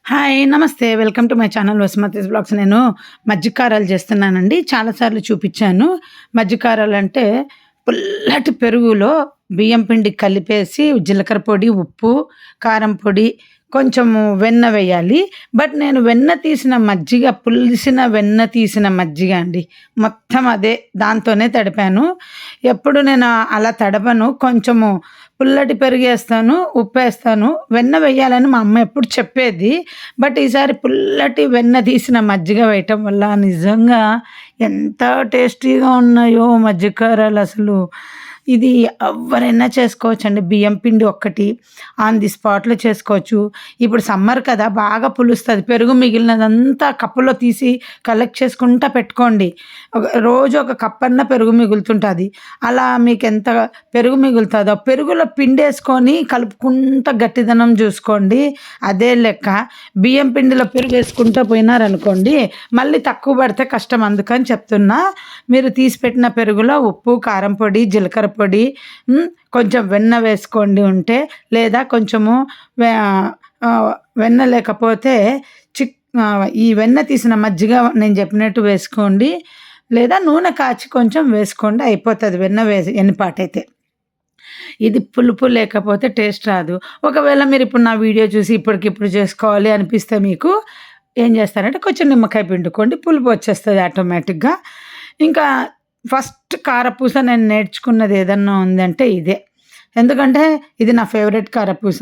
Hi! నమస్తే. Welcome to my channel Vasumathi's vlogs. నేను మజ్జిగ కారాలు చేస్తున్నానండి. చాలా సార్లు చూపిచ్చాను. మజ్జిగ కారాలంటే పుల్లటి పెరుగులో బియ్యం పిండి కలిపేసి జీలకర్ర పొడి, ఉప్పు, కారం పొడి, కొంచెము వెన్న వేయాలి. బట్ నేను వెన్న తీసిన మజ్జిగ, పులిసిన వెన్న తీసిన మజ్జిగ అండి. మొత్తం అదే దాంతోనే తడిపాను. ఎప్పుడు నేను అలా తడపను. కొంచెము పుల్లటి పెరుగేస్తాను, ఉప్పేస్తాను. వెన్న వెయ్యాలని మా అమ్మ ఎప్పుడు చెప్పేది. బట్ ఈసారి పుల్లటి వెన్న తీసిన మజ్జిగ వేయటం వల్ల నిజంగా ఎంత టేస్టీగా ఉన్నాయో మజ్జిగ కారాలసలు. ఇది ఎవ్వరైనా చేసుకోవచ్చండి. బియ్యం పిండి ఒక్కటి ఆన్ ది స్పాట్‌లో చేసుకోవచ్చు. ఇప్పుడు సమ్మర్ కదా! బాగా పులుస్తది. పెరుగు మిగిలినదంతా కప్పులో తీసి కలెక్ట్ చేసుకుంటా పెట్టుకోండి. రోజు ఒక కప్పన్న పెరుగు మిగులుతుంటది. అలా మీకెంత పెరుగు మిగులుతదో పెరుగులో పిండేసుకొని కలుపుకుంటా గట్టిదనం చూసుకోండి. అదే లెక్క. బియ్యం పిండిలో పెరుగేసుకుంటా పోయినారనుకోండి, మళ్ళీ తక్కువ పడితే కష్టం. అందుకని చెప్తున్నా. మీరు తీసి పెట్టిన పెరుగులో ఉప్పు, కారం పొడి, జీలకర్ర పొడి, కొంచెం వెన్న వేసుకోండి ఉంటే. లేదా కొంచెము వె వెన్న లేకపోతే ఈ వెన్న తీసిన మజ్జిగ నేను చెప్పినట్టు వేసుకోండి. లేదా నూనె కాచి కొంచెం వేసుకోండి, అయిపోతది వెన్న వేసి ఎన్నిపాటైతే. ఇది పులుపు లేకపోతే టేస్ట్ రాదు. ఒకవేళ మీరిప్పుడు నా వీడియో చూసి ఇప్పటికిప్పుడు చేసుకోవాలి అనిపిస్తే మీకు ఏం చేస్తారంటే కొంచెం నిమ్మకాయ పిండుకోండి. పులుపు వచ్చేస్తది ఆటోమేటిక్‌గా. ఇంకా ఫస్ట్ కారపూస నేను నేర్చుకున్నది ఏదన్నా ఉందంటే ఇదే. ఎందుకంటే ఇది నా ఫేవరెట్ కారపూస.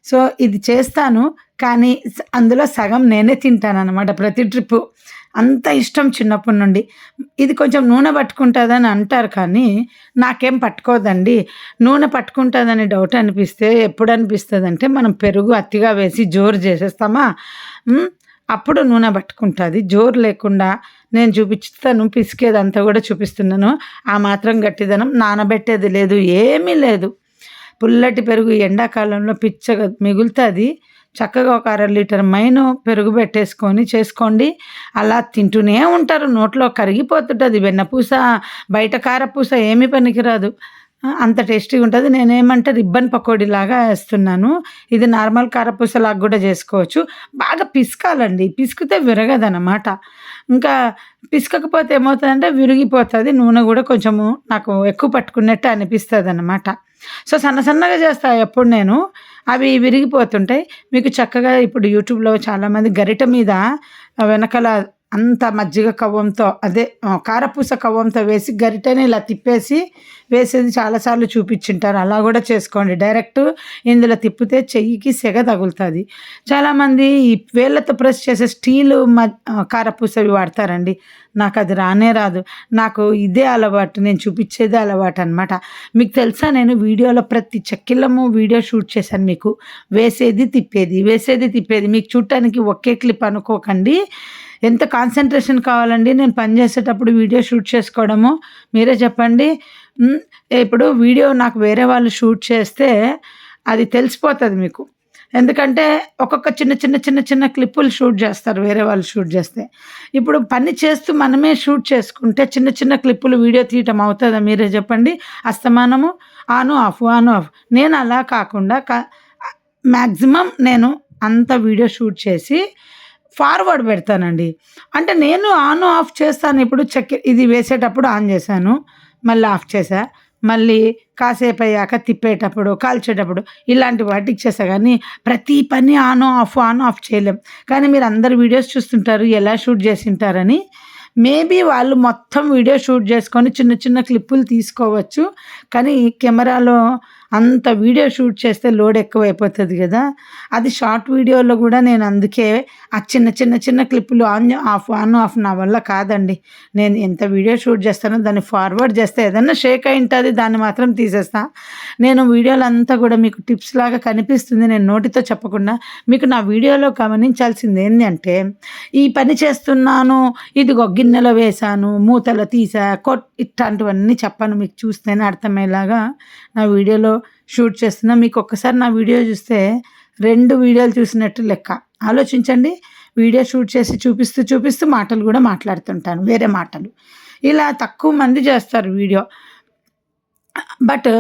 సో, ఇది చేస్తాను. కానీ అందులో సగం నేనే తింటాననమాట ప్రతి ట్రిప్పు. అంత ఇష్టం చిన్నప్పటి నుండి. ఇది కొంచెం నూనె పట్టుకుంటదని అంటారు కానీ, నాకేం పట్టుకోదండి. నూనె పట్టుకుంటదని డౌట్ అనిపిస్తే ఎప్పుడనిపిస్తదంటే, మనం పెరుగు అతిగా వేసి జోరు చేసేస్తామా, అప్పుడు నూనె పట్టుకుంటది. జోరు లేకుండా నేను చూపిస్తాను. పిసికేదంతా కూడా చూపిస్తున్నాను. ఆ మాత్రం గట్టిదనం. నానబెట్టేది లేదు, ఏమీ లేదు. పుల్లటి పెరుగు ఎండాకాలంలో పిచ్చగా మిగులుతది. చక్కగా ఒక అర లీటర్ మైను పెరుగు పెట్టేసుకొని చేసుకోండి. అలా తింటూనే ఉంటారు. నోట్లో కరిగిపోతుంటది. వెన్నపూస, బయట కారపూస ఏమీ పనికిరాదు. అంత టేస్టీగా ఉంటది. నేనేమంటే రిబ్బన్ పకోడీలాగా ఏస్తున్నాను. ఇది నార్మల్ కారపూసలాగా కూడా చేసుకోవచ్చు. బాగా పిసకాలండి. పిసికితే విరగదనమాట. ఇంకా పిసకకపోతే ఏమవుతదంటే విరిగిపోతది. నూనె కూడా కొంచెము నాకు ఎక్కువ పట్టుకున్నట్టు అనిపిస్తదనమాట. సో, సన్న సన్నగా చేస్తా ఎప్పుడు నేను. అవి విరిగిపోతుంటాయి. మీకు చక్కగా ఇప్పుడు యూట్యూబ్‌లో చాలామంది గరిటె మీద వెనకాల అంత మజ్జిగ కవ్వంతో అదే కారపూస కవ్వంతో వేసి గరిటెని ఇలా తిప్పేసి వేసేది చాలా సార్లు చూపించుంటారు. అలా కూడా చేసుకోండి. డైరెక్ట్ ఇందులో తిప్పితే చెయ్యికి సెగ తగులుతది. చాలామంది ఈ వేళ్ళతో ప్రెస్ చేసే స్టీలు కారపూసవి వాడతారండి. నాకది రానే రాదు. నాకు ఇదే అలవాటు. నేను చూపించేదే అలవాటనమాట. మీకు తెలుసా, నేను వీడియోలో ప్రతి చెక్కిళ్ళము వీడియో షూట్ చేశాను మీకు. వేసేది, తిప్పేది, వేసేది, తిప్పేది. మీకు చూడటానికి ఒకే క్లిప్ అనుకోకండి. ఎంత కాన్సంట్రేషన్ కావాలండి నేను పని చేసేటప్పుడు వీడియో షూట్ చేసుకోవడము. మీరే చెప్పండి. ఇప్పుడు వీడియో నాకు వేరే వాళ్ళు షూట్ చేస్తే అది తెలిసిపోతది మీకు. ఎందుకంటే ఒక్కొక్క చిన్న క్లిప్పులు షూట్ చేస్తారు వేరే వాళ్ళు షూట్ చేస్తే. ఇప్పుడు పని చేస్తూ మనమే షూట్ చేసుకుంటే చిన్న క్లిప్పులు వీడియో తీయటం అవుతదా మీరే చెప్పండి? అస్తమానము ఆను, ఆఫ్, ఆను, ఆఫ్. నేను అలా కాకుండా మ్యాక్సిమం నేను అంత వీడియో షూట్ చేసి ఫార్వర్డ్ పెడతానండి. అంటే నేను ఆన్, ఆఫ్ చేస్తాను. ఇప్పుడు ఇది వేసేటప్పుడు ఆన్ చేశాను. మళ్ళీ ఆఫ్ చేశా. మళ్ళీ కాసేపయ్యాక తిప్పేటప్పుడు, కాల్చేటప్పుడు ఇలాంటి వాటికి చేస్తా గానీ, ప్రతి పని ఆన్, ఆఫ్ చేయలేం. కానీ మీరందరూ వీడియోస్ చూస్తుంటారు ఎలా షూట్ చేసుంటారని. మేబీ వాళ్ళు మొత్తం వీడియో షూట్ చేసుకొని చిన్న చిన్న తీసుకోవచ్చు. కానీ కెమెరాలో అంత వీడియో షూట్ చేస్తే లోడ్ ఎక్కువైపోతది గదా! అది షార్ట్ వీడియోలో గూడా నేను అందుకే ఆ చిన్న క్లిప్పులు ఆన్, ఆఫ్ నా వల్ల కాదండి. నేను ఎంత వీడియో షూట్ చేస్తానో దాన్ని ఫార్వర్డ్ చేస్తే ఏదన్నా షేక్ అయింటది, దాన్ని మాత్రం తీసేస్తా. నేను వీడియోలంతా గూడా మీకు టిప్స్ లాగా కనిపిస్తుంది. నేను నోటితో చెప్పకుండా మీకు నా వీడియోలో గమనించాల్సింది ఏంది అంటే, ఈ పని చేస్తున్నాను, ఇదిగో గిన్నెలో వేశాను, మూతలో తీసా, ఇట్లాంటివన్నీ చెప్పను. మీకు చూస్తేనే అర్థమయ్యేలాగా నా వీడియోలో షూట్ చేస్తున్నా. మీకు ఒక్కసారి నా వీడియో చూస్తే 2 వీడియోలు చూసినట్టు లెక్క. ఆలోచించండి. వీడియో షూట్ చేసి చూపిస్తూ మాటలు కూడా మాట్లాడుతుంటాను, వేరే మాటలు. ఇలా తక్కువ మంది చేస్తారు video. But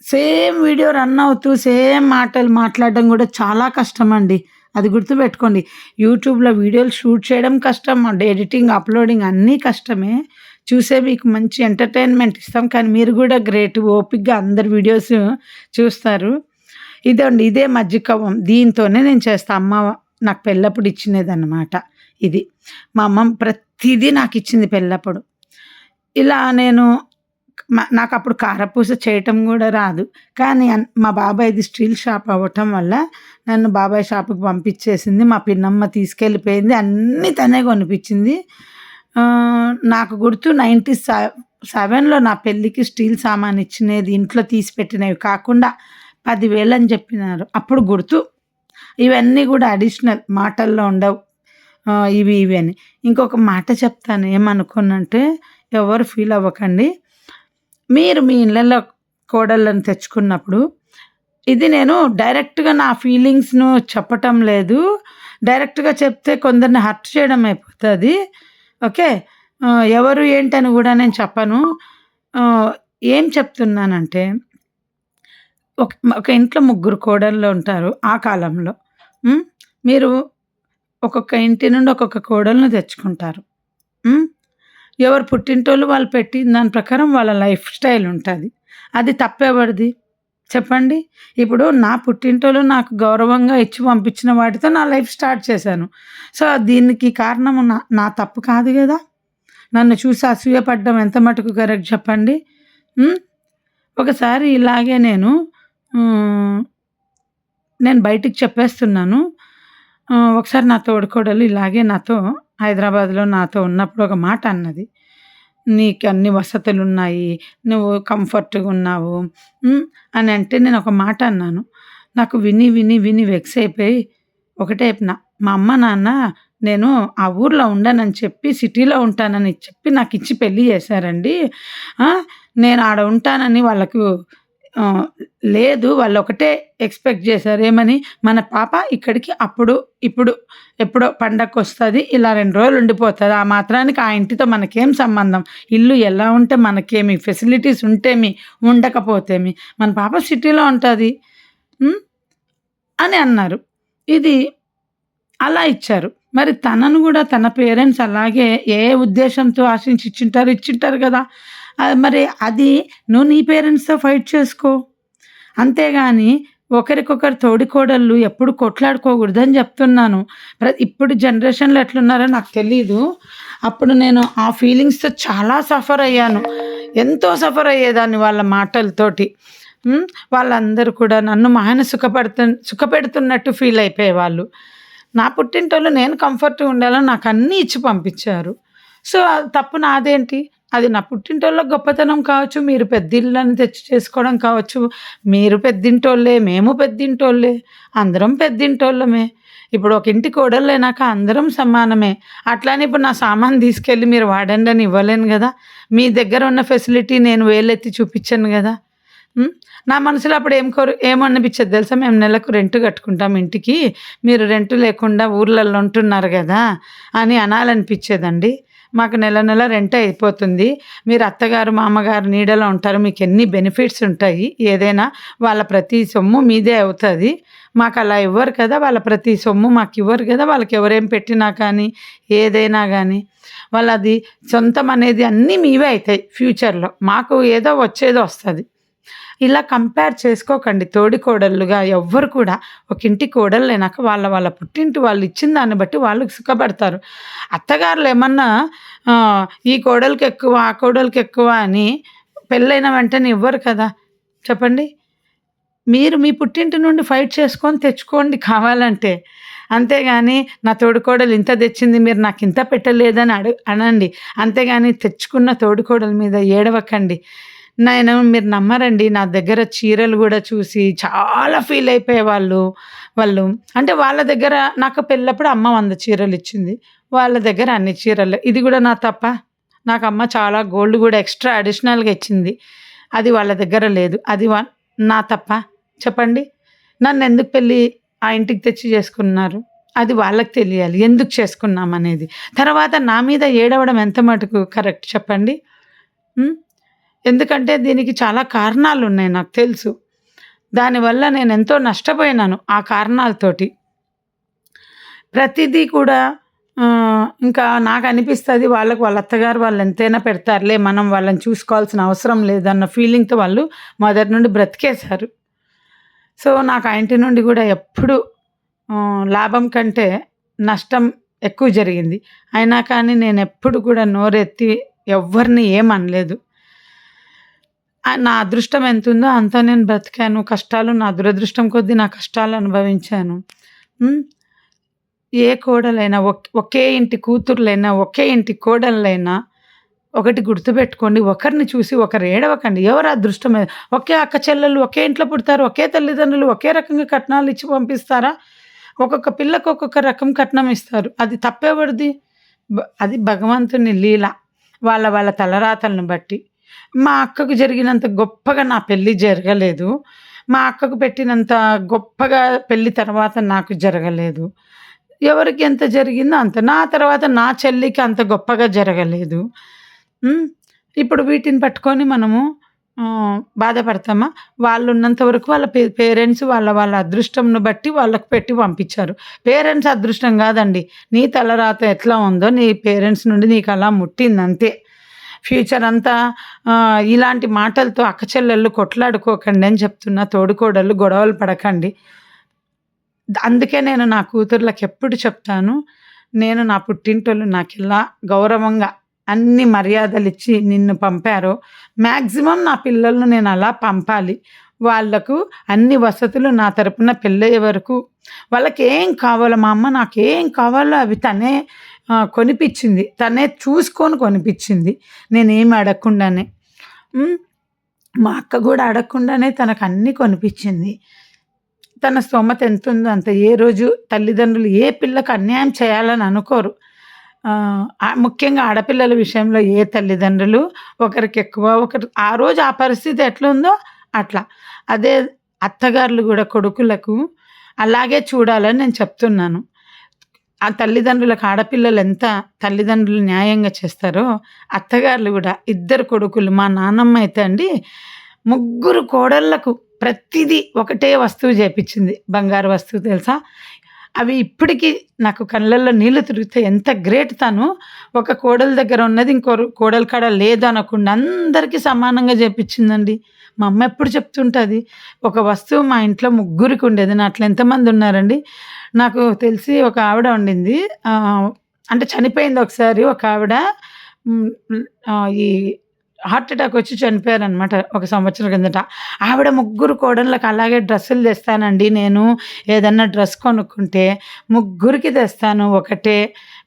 same video run అవుతూ సేమ్ మాటలు మాట్లాడడం కూడా చాలా కష్టమండి. అది గుర్తుపెట్టుకోండి. యూట్యూబ్‌లో వీడియోలు షూట్ చేయడం కష్టం. ఎడిటింగ్, అప్‌లోడింగ్ అన్నీ కష్టమే. చూసే మీకు మంచి ఎంటర్‌టైన్‌మెంట్ ఇస్తాం. కానీ మీరు గూడా గ్రేట్ ఓపికగా అందరి వీడియోస్ చూస్తారు. ఇదండి. ఇదే మజ్జికవ్వం. దీంతోనే నేను చేస్తా. అమ్మ నాకు పెళ్ళప్పుడు ఇచ్చినదనమాట ఇది. మా అమ్మ ప్రతీదీ నాకిచ్చింది పెళ్ళప్పుడు. ఇలా నేను నాకప్పుడు కారపూస చేయటం గూడా రాదు. కానీ మా బాబాయ్‌ది స్టీల్ షాప్ అవ్వటం వల్ల నన్ను బాబాయ్ షాప్‌కి పంపించేసింది. మా పిన్నమ్మ తీసుకెళ్ళిపోయింది. అన్నీ తనే కొనిపించింది. నాకు గుర్తు 97లో నా పెళ్ళికి స్టీల్ సామాను ఇచ్చినది ఇంట్లో తీసిపెట్టినవి కాకుండా 10,000 అని చెప్పినారు. అప్పుడు గుర్తు. ఇవన్నీ గూడా అడిషనల్ మాటల్లో ఉండవు. ఇవి అని. ఇంకొక మాట చెప్తాను ఏమనుకోనంటే ఎవరు ఫీల్ అవ్వకండి. మీరు మీ ఇళ్ళల్లో కోడళ్ళని తెచ్చుకున్నప్పుడు ఇది నేను డైరెక్ట్‌గా నా ఫీలింగ్స్‌ను చెప్పటం లేదు. డైరెక్ట్‌గా చెప్తే కొందరిని హర్ట్ చేయడం అయిపోతది. ఓకే. ఎవరు ఏంటని గూడా నేను చెప్పను. ఏం చెప్తున్నానంటే ఒక ఒక ఇంట్లో ముగ్గురు కోడళ్ళు ఉంటారు ఆ కాలంలో. హ్మ్. మీరు ఒక్కొక్క ఇంటి నుండి ఒక్కొక్క కోడళ్ళని తెచ్చుకుంటారు. హ్మ్. ఎవరు పుట్టింటోళ్ళు వాళ్ళు పెట్టిన దాని ప్రకారం వాళ్ళ లైఫ్ స్టైల్ ఉంటది. అది తప్పెవరిది? చెప్పండి. ఇప్పుడు నా పుట్టింటోళ్ళు నాకు గౌరవంగా ఇచ్చి పంపించిన వాటితో నా లైఫ్ స్టార్ట్ చేశాను. సో, దీనికి కారణము నా తప్పు కాదు గదా! నన్ను చూసి అసూయ పడడం ఎంత మటుకు కరెక్ట్ చెప్పండి. హ్మ్. ఒకసారి ఇలాగే హ్మ్, నేను బయటికి చెప్పేస్తున్నాను. ఒకసారి నా తోడికోడలు ఇలాగే నాతో హైదరాబాద్‌లో నాతో ఉన్నప్పుడు ఒక మాట అన్నది. "నీకన్ని వసతులున్నాయి. నువ్వు కంఫర్ట్‌గున్నావు." అని అంటే నేనొక మాట అన్నాను. నాకు విని వెక్స్ అయిపోయి ఒకటే చెప్పిన. మా అమ్మ, నాన్న నేను ఆ ఊర్లో ఉండనని చెప్పి సిటీలో ఉంటానని చెప్పి నాకిచ్చి పెళ్లి చేశారండి. ఆ! నేను ఆడ ఉంటానని వాళ్ళకు ఆహ్, లేదు. వాళ్ళొకటే ఎక్స్‌పెక్ట్ జేశారు. ఏమని? మన పాప ఇక్కడికి అప్పుడు, ఇప్పుడు ఎప్పుడో పండగకొస్తది. ఇలా 2 రోజులు ఉండిపోతది. ఆ మాత్రానికి ఆ ఇంటితో మనకేం సంబంధం? ఇల్లు ఎలా ఉంటే మనకేమి? ఫెసిలిటీస్ ఉంటేమి, ఉండకపోతేమి? మన పాప సిటీలో ఉంటది. హ్మ్. అని అన్నారు. ఇది అలా ఇచ్చారు. మరి తనను గూడా తన పేరెంట్స్ అలాగే ఏ ఉద్దేశంతో ఆశించి ఇచ్చింటారు గదా! మరి అది నువ్వు నీ పేరెంట్స్‌తో ఫైట్ చేసుకో. అంతేగాని ఒకరికొకరు తోడికోడళ్ళు ఎప్పుడు కొట్లాడుకోకూడదని జెప్తున్నాను. ఇప్పుడు జనరేషన్‌లో ఎట్లున్నారో నాకు తెలీదు. అప్పుడు నేను ఆ ఫీలింగ్స్‌తో చాలా సఫర్ అయ్యాను. ఎంతో సఫర్ అయ్యేదాన్ని వాళ్ళ మాటలతోటి. హ్మ్. వాళ్ళందరూ కూడా నన్ను మా ఆయన సుఖపెడుతున్నట్టు ఫీల్ అయిపోయేవాళ్ళు. నా పుట్టింటోళ్ళు నేను కంఫర్ట్‌గా ఉండాలని నాకన్నీ ఇచ్చి పంపించారు. సో, అది తప్పు నాదేంటి? అది నా పుట్టింటోళ్ళ గొప్పతనం కావచ్చు, మీరు పెద్దిళ్ళని తెచ్చి చేసుకోవడం కావచ్చు. మీరు పెద్దింటోళ్ళే, మేము పెద్దింటోళ్ళే, అందరం పెద్దింటోళ్ళమే. ఇప్పుడు ఒక ఇంటి కోడళ్ళైనాక అందరం సమానమే. అట్లా అని ఇప్పుడు నా సామాను తీసుకెళ్ళి మీరు వాడండి అని ఇవ్వలేను గదా! మీ దగ్గర ఉన్న ఫెసిలిటీ నేను వేలెత్తి చూపిచ్చను గదా! హ్మ్. నా మనసులో అప్పుడు ఏమనిపిచ్చేది తెలుసా? మేము నెలకు రెంట్ కట్టుకుంటాం ఇంటికి. మీరు రెంట్ లేకుండా ఊర్లల్లో ఉంటున్నారు గదా! అని అనాలనిపిచ్చేదండి. మాకు నెల నెల రెంట్ అయిపోతుంది. మీరు అత్తగారు, మామగారు నీడలో ఉంటారు. మీకెన్ని బెనిఫిట్స్ ఉంటాయి. ఏదైనా వాళ్ళ ప్రతి సొమ్ము మీదే అవుతది. మాకలా ఇవ్వరు కదా! వాళ్ళ ప్రతి సొమ్ము మాకివ్వరు గదా! వాళ్ళకెవరేం పెట్టినా కానీ, ఏదైనా గానీ, వాళ్ళది సొంతం అనేది అన్నీ మీవే అయితాయి ఫ్యూచర్‌లో. మాకు ఏదో వచ్చేదో వస్తది. ఇలా కంపేర్ చేసుకోకండి తోడికోడళ్ళుగా ఎవ్వరు కూడా. ఒక ఇంటి కోడళ్ళైనాక వాళ్ళ పుట్టింటి వాళ్ళు ఇచ్చిన దాన్ని బట్టి వాళ్ళు సుఖపడతారు. అత్తగారులేమన్నా ఈ కోడలికెక్కువ, ఆ కోడలికెక్కువ అని పెళ్ళైన వెంటనే ఇవ్వరు కదా! చెప్పండి. మీరు మీ పుట్టింటి నుండి ఫైట్ చేసుకొని తెచ్చుకోండి కావాలంటే. అంతేగాని నా తోడికోడలు ఇంత తెచ్చింది మీరు నాకింత పెట్టలేదని అనండి. అంతేగాని తెచ్చుకున్న తోడికోడల మీద ఏడవకండి. మీరు నమ్మరండి నా దగ్గర చీరలు గూడా చూసి చాలా ఫీల్ అయిపోయేవాళ్ళు. వాళ్ళు అంటే వాళ్ళ దగ్గర నాకు పెళ్ళప్పుడు అమ్మ 100 చీరలిచ్చింది. వాళ్ళ దగ్గర అన్ని చీరలే. ఇది గూడా నా తప్పా? నాకు అమ్మ చాలా గోల్డ్ గూడా ఎక్స్‌ట్రా అడిషనల్‌గా ఇచ్చింది. అది వాళ్ళ దగ్గర లేదు. అది నా తప్పా? చెప్పండి. నన్నెందుకు ఆ ఇంటికి తెచ్చి చేసుకున్నారు? అది వాళ్ళకి తెలియాలి. ఎందుకు చేసుకున్నామనేది. తర్వాత నా మీద ఏడవడం ఎంత మటుకు కరెక్ట్ చెప్పండి? హ్మ్. ఎందుకంటే దీనికి చాలా కారణాలున్నాయి నాకు తెలుసు. దానివల్ల నేనెంతో నష్టపోయినాను ఆ కారణాలతోటి. ప్రతిదీ కూడా ఇంకా నాకనిపిస్తది వాళ్ళ అత్తగారు వాళ్ళు ఎంతైనా పెడతారులే, మనం వాళ్ళని చూసుకోవాల్సిన అవసరం లేదన్న ఫీలింగ్‌తో వాళ్ళు మొదటి నుండి బ్రతికేశారు. సో, నాకు ఆ ఇంటి నుండి గూడా ఎప్పుడు లాభం కంటే నష్టం ఎక్కువ జరిగింది. అయినా కానీ నేనెప్పుడు కూడా నోరెత్తి ఎవ్వరిని ఏమనలేదు. నా అదృష్టం ఎంతుందో అంత నేను బ్రతికాను. కష్టాలు నా దురదృష్టం కొద్దీ నా కష్టాలు అనుభవించాను. హ్మ్. ఏ కోడలైనా ఒకే ఇంటి కూతుర్లైనా, ఒకే ఇంటి కోడళ్ళైనా ఒకటి గుర్తుపెట్టుకోండి. ఒకరిని చూసి ఒకరు ఏడవకండి. ఎవరు అదృష్టమే ఒకే అక్క చెల్లెలు ఒకే ఇంట్లో పుడతారు. ఒకే తల్లిదండ్రులు ఒకే రకంగా కట్నాలు ఇచ్చి పంపిస్తారా? ఒక్కొక్క పిల్లకు ఒక్కొక్క రకం కట్నం ఇస్తారు. అది తప్పెవరిది? అది భగవంతుని లీల. వాళ్ళ తలరాతలను బట్టి. మా అక్కకు జరిగినంత గొప్పగా నా పెళ్లి జరగలేదు. మా అక్కకు పెట్టినంత గొప్పగా పెళ్లి తర్వాత నాకు జరగలేదు. ఎవరికి ఎంత జరిగిందో అంత. నా తర్వాత నా చెల్లికి అంత గొప్పగా జరగలేదు. హ్మ్. ఇప్పుడు వీటిని పట్టుకొని మనము బాధపడతామా? వాళ్ళున్నంత వరకు వాళ్ళ పేరెంట్స్ వాళ్ళ అదృష్టంను బట్టి వాళ్ళకి పెట్టి పంపించారు. పేరెంట్స్ అదృష్టం గాదండి. నీ తలరాత ఎట్లా ఉందో నీ పేరెంట్స్ నుండి నీకలా ముట్టిందంతే. ఫ్యూచర్ అంతా ఇలాంటి మాటలతో అక్క చెల్లెళ్ళు కొట్లాడుకోకండి అని చెప్తున్నా. తోడికోడళ్ళు గొడవలు పడకండి. అందుకే నేను నా కూతుర్లకెప్పుడు చెప్తాను, నేను నా పుట్టింటోళ్ళు నాకెలా గౌరవంగా అన్ని మర్యాదలిచ్చి నిన్ను పంపారో, మాక్సిమం నా పిల్లలను నేను అలా పంపాలి. వాళ్ళకు అన్ని వసతులు నా తరపున పెళ్ళయ్యే వరకు వాళ్ళకేం కావాలో మా అమ్మ నాకేం కావాలో అవి తనే కొనిపిచ్చింది. తనే చూసుకొని కొనిపిచ్చింది. నేనేమి అడగకుండానే. హ్మ్. మా అక్క గూడా అడగకుండానే తనకన్నీ కొనిపిచ్చింది. తన స్తోమత ఎంతుందో అంత. ఏ రోజు తల్లిదండ్రులు ఏ పిల్లకు అన్యాయం చేయాలని అనుకోరు. ముఖ్యంగా ఆడపిల్లల విషయంలో ఏ తల్లిదండ్రులు ఒకరికెక్కువ ఆ రోజు ఆ పరిస్థితి ఎట్లుందో అట్లా. అదే అత్తగారులు గూడా కొడుకులకు అలాగే చూడాలని నేను చెప్తున్నాను. ఆ తల్లిదండ్రులకు ఆడపిల్లలు ఎంత తల్లిదండ్రులు న్యాయంగా చేస్తారో, అత్తగారులు గూడా ఇద్దరు కొడుకులు మా నాన్నమ్మ అయితే అండి, ముగ్గురు కోడళ్ళకు ప్రతిదీ ఒకటే వస్తువు చేపిచ్చింది. బంగారు వస్తువు తెలుసా? అవి ఇప్పటికి నాకు కళ్ళల్లో నీళ్లు తిరుగుతాయి. ఎంత గ్రేట్ తను. ఒక కోడలు దగ్గర ఉన్నది ఇంకో కోడలి కాడ లేదనకుండా అందరికీ సమానంగా చేపిచ్చిందండి. మా అమ్మ ఎప్పుడు చెప్తుంటది. ఒక వస్తువు మా ఇంట్లో ముగ్గురికి ఉండేది. నా అట్లా ఎంతమంది ఉన్నారండి? నాకు తెలిసి ఒక ఆవిడ ఉండింది. అంటే చనిపోయింది ఒకసారి ఒకావిడ. ఈ హార్ట్ అటాక్ వచ్చి చనిపోయారనమాట ఒక సంవత్సరం కిందట. ఆవిడ ముగ్గురు కోడళ్ళకి అలాగే డ్రెస్సులు తెస్తానండి నేను. ఏదన్నా డ్రెస్ కొనుక్కుంటే ముగ్గురికి తెస్తాను ఒకటే.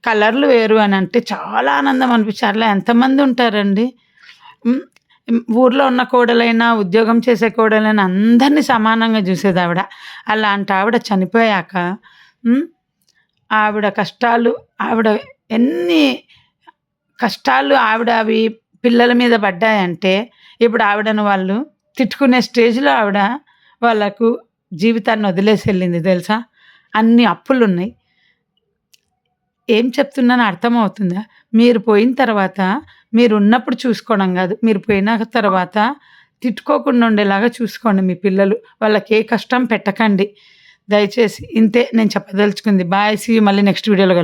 కలర్‌లు వేరు అని అంటే చాలా ఆనందం అనిపించి అట్లా ఎంతమంది ఉంటారండి. హ్మ్. ఊర్లో ఉన్న కోడలైనా, ఉద్యోగం చేసే కోడలైనా అందరిని సమానంగా చూసేదావిడ. అలాంటి ఆవిడ చనిపోయాక ఆవిడ కష్టాలు ఆవిడ ఎన్ని కష్టాలు ఆవిడ అవి పిల్లల మీద పడ్డాయంటే, ఇప్పుడు ఆవిడను వాళ్ళు తిట్టుకునే స్టేజ్‌లో ఆవిడ వాళ్ళకు జీవితాన్ని వదిలేసి ఎళ్ళింది తెలుసా? అన్ని అప్పులున్నాయి. ఏం చెప్తున్నానో అర్థమవుతుందా? మీరు పోయిన తర్వాత మీరున్నప్పుడు చూసుకోవడం గాదు. మీరు పోయిన తర్వాత తిట్టుకోకుండా ఉండేలాగా చూసుకోండి మీ పిల్లలు. వాళ్ళకి ఏ కష్టం పెట్టకండి. దయచేసి ఇంతే నేను చెప్పదలుచుకుంది. బాయ్. సీ యూ మళ్ళీ నెక్స్ట్ వీడియోలో